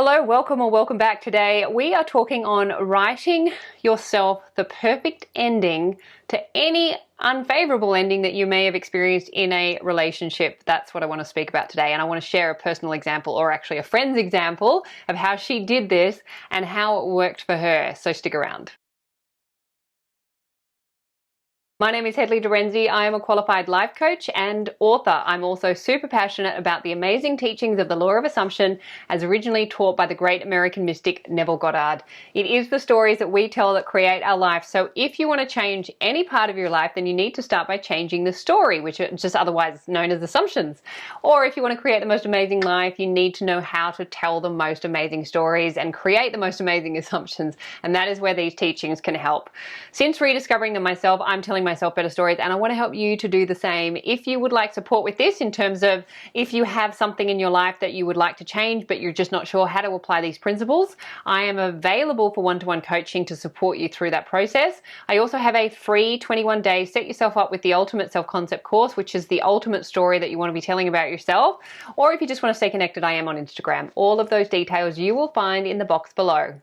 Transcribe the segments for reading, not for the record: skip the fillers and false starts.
Hello, welcome or welcome back. Today we are talking on writing yourself the perfect ending to any unfavorable ending that you may have experienced in a relationship. That's what I want to speak about today, and I want to share a personal example, or actually a friend's example, of how she did this and how it worked for her. So stick around. My name is Hedley Derenzie. I am a qualified life coach and author. I'm also super passionate about the amazing teachings of the law of assumption as originally taught by the great American mystic Neville Goddard. It is the stories that we tell that create our life. So if you want to change any part of your life, then you need to start by changing the story, which are just otherwise known as assumptions. Or if you want to create the most amazing life, you need to know how to tell the most amazing stories and create the most amazing assumptions. And that is where these teachings can help. Since rediscovering them myself, I'm telling myself better stories, and I want to help you to do the same. If you would like support with this, in terms of if you have something in your life that you would like to change but you're just not sure how to apply these principles, I am available for one-to-one coaching to support you through that process. I also have a free 21-day set yourself up with the ultimate self-concept course, which is the ultimate story that you want to be telling about yourself. Or if you just want to stay connected, I am on Instagram. All of those details you will find in the box below,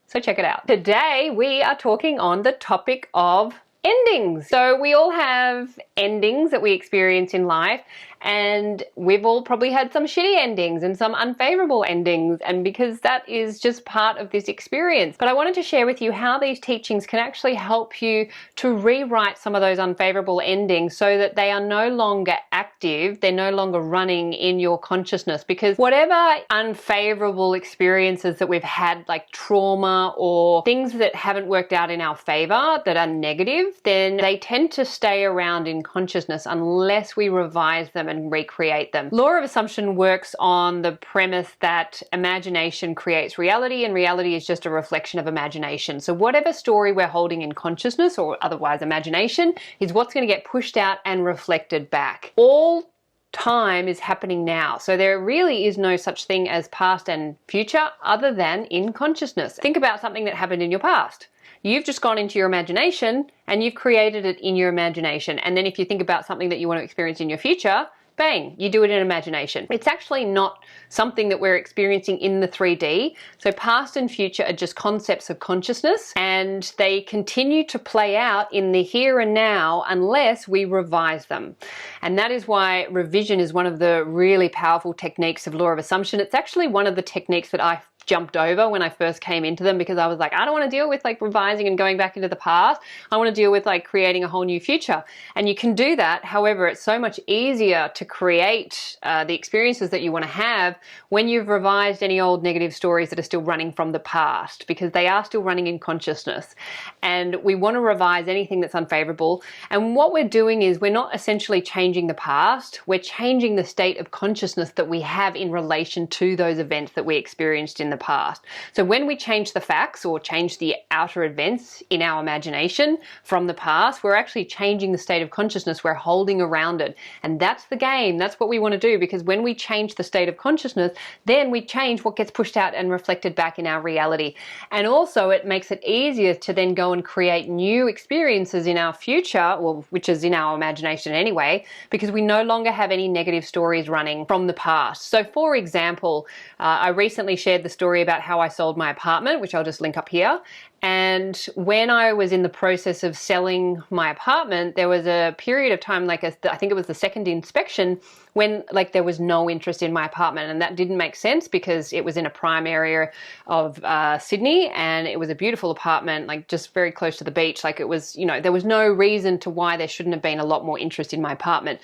so check it out. Today we are talking on the topic of endings. So we all have endings that we experience in life, and we've all probably had some shitty endings and some unfavorable endings, and because that is just part of this experience. But I wanted to share with you how these teachings can actually help you to rewrite some of those unfavorable endings so that they are no longer active, they're no longer running in your consciousness. Because whatever unfavorable experiences that we've had, like trauma or things that haven't worked out in our favor that are negative, then they tend to stay around in consciousness unless we revise them and recreate them. Law of assumption works on the premise that imagination creates reality, and reality is just a reflection of imagination. So whatever story we're holding in consciousness, or otherwise imagination, is what's going to get pushed out and reflected back. All time is happening now. So there really is no such thing as past and future other than in consciousness. Think about something that happened in your past. You've just gone into your imagination and you've created it in your imagination. And then if you think about something that you want to experience in your future, bang, you do it in imagination. It's actually not something that we're experiencing in the 3D. So past and future are just concepts of consciousness, and they continue to play out in the here and now unless we revise them. And that is why revision is one of the really powerful techniques of law of assumption. It's actually one of the techniques that I jumped over when I first came into them, because I was like, I don't want to deal with like revising and going back into the past. I want to deal with like creating a whole new future. And you can do that. However, it's so much easier to create the experiences that you want to have when you've revised any old negative stories that are still running from the past, because they are still running in consciousness. And we want to revise anything that's unfavorable. And what we're doing is we're not essentially changing the past, we're changing the state of consciousness that we have in relation to those events that we experienced in the past. So when we change the facts or change the outer events in our imagination from the past, we're actually changing the state of consciousness we're holding around it. And that's the game. That's what we want to do, because when we change the state of consciousness, then we change what gets pushed out and reflected back in our reality. And also it makes it easier to then go and create new experiences in our future, well, which is in our imagination anyway, because we no longer have any negative stories running from the past. So for example, I recently shared the story about how I sold my apartment, which I'll just link up here. And when I was in the process of selling my apartment, there was a period of time, like I think it was the second inspection, when like there was no interest in my apartment. And that didn't make sense because it was in a prime area of Sydney, and it was a beautiful apartment, like just very close to the beach. Like it was, you know, there was no reason to why there shouldn't have been a lot more interest in my apartment.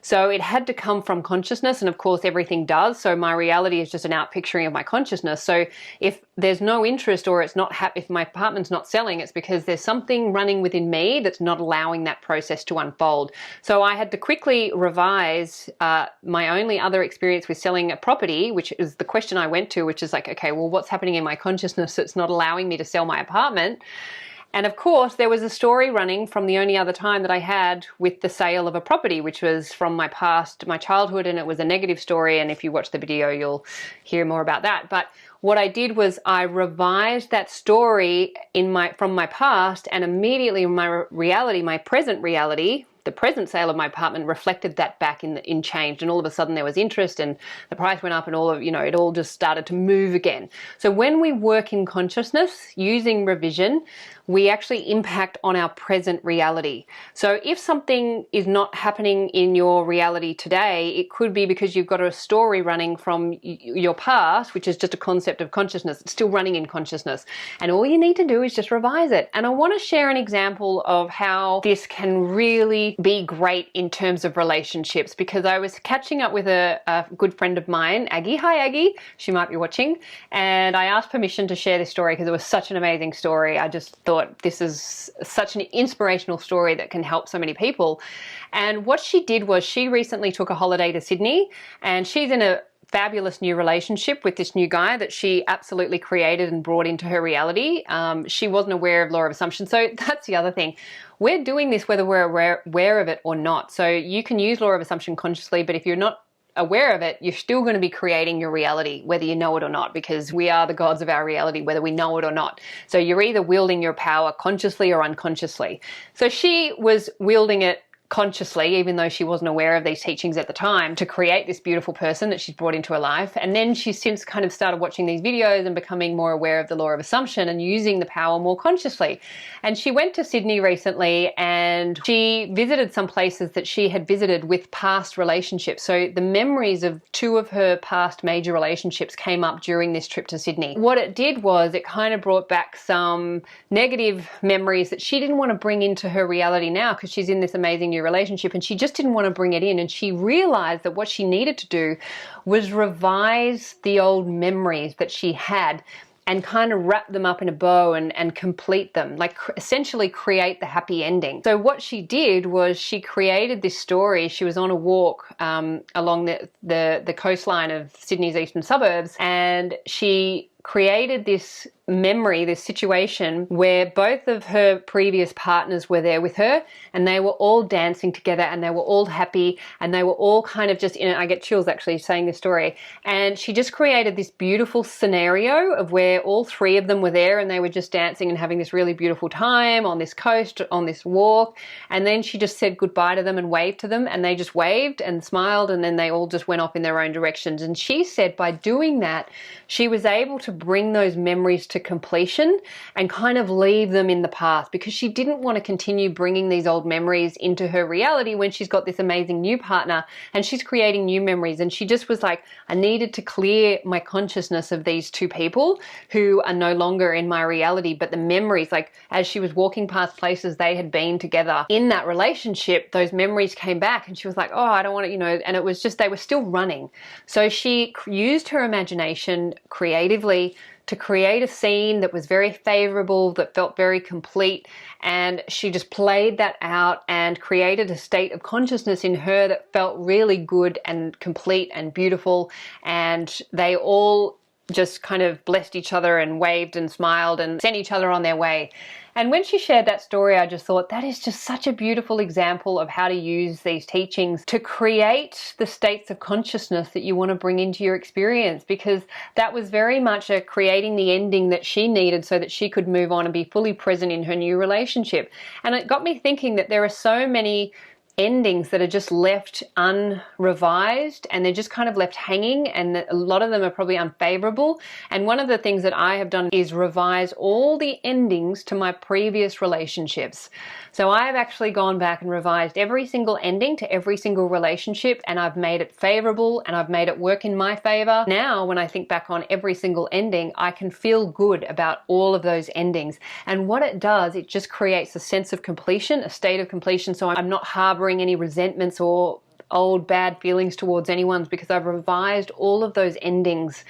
So it had to come from consciousness, and of course everything does. So my reality is just an outpicturing of my consciousness. So if there's no interest, or it's not if my apartment's not selling, it's because there's something running within me that's not allowing that process to unfold. So I had to quickly revise my only other experience with selling a property, which is the question I went to, which is like, okay, well, what's happening in my consciousness that's not allowing me to sell my apartment? And of course, there was a story running from the only other time that I had with the sale of a property, which was from my past, my childhood, and it was a negative story. And if you watch the video, you'll hear more about that. But what I did was I revised that story from my past, and immediately my reality, my present reality, the present sale of my apartment reflected that back in change, and all of a sudden there was interest and the price went up, and all of, you know, it all just started to move again. So when we work in consciousness using revision, we actually impact on our present reality. So if something is not happening in your reality today, it could be because you've got a story running from your past, which is just a concept of consciousness. It's still running in consciousness. And all you need to do is just revise it. And I want to share an example of how this can really be great in terms of relationships, because I was catching up with a good friend of mine, Aggie. Hi, Aggie. She might be watching. And I asked permission to share this story because it was such an amazing story. I just thought, this is such an inspirational story that can help so many people. And what she did was she recently took a holiday to Sydney, and she's in a fabulous new relationship with this new guy that she absolutely created and brought into her reality. She wasn't aware of law of assumption. So that's the other thing. We're doing this whether we're aware of it or not. So you can use law of assumption consciously, but if you're not aware of it, you're still going to be creating your reality, whether you know it or not, because we are the gods of our reality, whether we know it or not. So you're either wielding your power consciously or unconsciously. So she was wielding it consciously, even though she wasn't aware of these teachings at the time, to create this beautiful person that she's brought into her life. And then she's since kind of started watching these videos and becoming more aware of the law of assumption and using the power more consciously. And she went to Sydney recently and she visited some places that she had visited with past relationships. So the memories of two of her past major relationships came up during this trip to Sydney. What it did was it kind of brought back some negative memories that she didn't want to bring into her reality now, because she's in this amazing new relationship and she just didn't want to bring it in. And she realized that what she needed to do was revise the old memories that she had and kind of wrap them up in a bow and complete them, like essentially create the happy ending. So what she did was she created this story. She was on a walk along the coastline of Sydney's eastern suburbs, and she created this memory, this situation where both of her previous partners were there with her, and they were all dancing together and they were all happy and they were all kind of just in it. I get chills actually saying this story. And she just created this beautiful scenario of where all three of them were there and they were just dancing and having this really beautiful time on this coast, on this walk. And then she just said goodbye to them and waved to them, and they just waved and smiled, and then they all just went off in their own directions. And she said by doing that, she was able to bring those memories to completion and kind of leave them in the past, because she didn't want to continue bringing these old memories into her reality when she's got this amazing new partner and she's creating new memories. And she just was like, I needed to clear my consciousness of these two people who are no longer in my reality, but the memories, like as she was walking past places they had been together in that relationship, those memories came back and she was like, oh, I don't want to, you know, and it was just, they were still running. So she used her imagination creatively to create a scene that was very favorable, that felt very complete, and she just played that out and created a state of consciousness in her that felt really good and complete and beautiful. And they all just kind of blessed each other and waved and smiled and sent each other on their way. And when she shared that story, I just thought that is just such a beautiful example of how to use these teachings to create the states of consciousness that you want to bring into your experience, because that was very much a creating the ending that she needed so that she could move on and be fully present in her new relationship. And it got me thinking that there are so many endings that are just left unrevised and they're just kind of left hanging, and a lot of them are probably unfavorable. And one of the things that I have done is revise all the endings to my previous relationships. So I've actually gone back and revised every single ending to every single relationship, and I've made it favorable and I've made it work in my favor. Now, when I think back on every single ending, I can feel good about all of those endings. And what it does, it just creates a sense of completion, a state of completion. So I'm not harboring any resentments or old bad feelings towards anyone, because I've revised all of those endings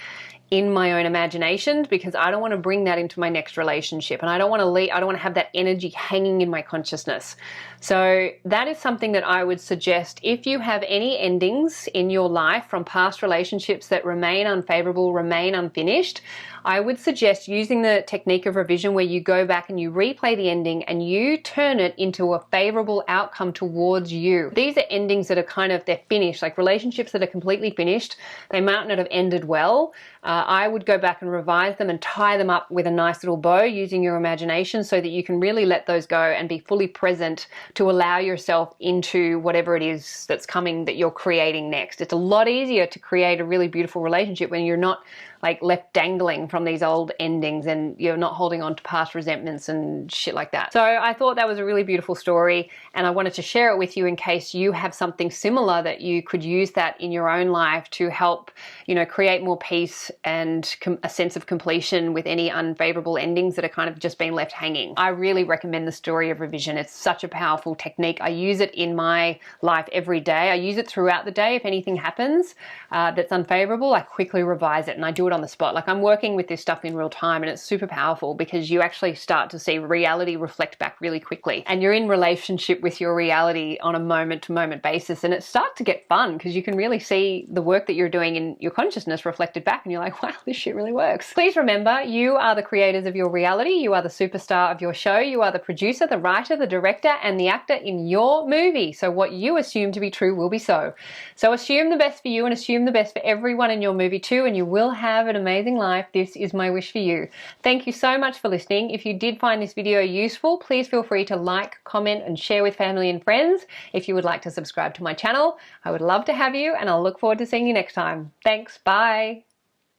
in my own imagination, because I don't want to bring that into my next relationship, and I don't want to have that energy hanging in my consciousness. So that is something that I would suggest. If you have any endings in your life from past relationships that remain unfavorable, remain unfinished, I would suggest using the technique of revision, where you go back and you replay the ending and you turn it into a favorable outcome towards you. These are endings that are kind of, they're finished, like relationships that are completely finished. They might not have ended well. I would go back and revise them and tie them up with a nice little bow using your imagination, so that you can really let those go and be fully present to allow yourself into whatever it is that's coming, that you're creating next. It's a lot easier to create a really beautiful relationship when you're not like left dangling from these old endings and you're not holding on to past resentments and shit like that. So I thought that was a really beautiful story, and I wanted to share it with you in case you have something similar, that you could use that in your own life to help, you know, create more peace and a sense of completion with any unfavorable endings that are kind of just being left hanging. I really recommend the story of revision. It's such a powerful technique. I use it in my life every day. I use it throughout the day. If anything happens that's unfavorable, I quickly revise it, and I do it on the spot. Like, I'm working with this stuff in real time, and it's super powerful because you actually start to see reality reflect back really quickly, and you're in relationship with your reality on a moment-to-moment basis, and it starts to get fun because you can really see the work that you're doing in your consciousness reflected back, and you're like, wow, this shit really works. Please remember, you are the creators of your reality. You are the superstar of your show. You are the producer, the writer, the director, and the actor in your movie. So what you assume to be true will be so. So assume the best for you and assume the best for everyone in your movie too, and you will have an amazing life. This is my wish for you. Thank you so much for listening. If you did find this video useful, please feel free to like, comment, and share with family and friends. If you would like to subscribe to my channel, I would love to have you, and I'll look forward to seeing you next time. Thanks. Bye.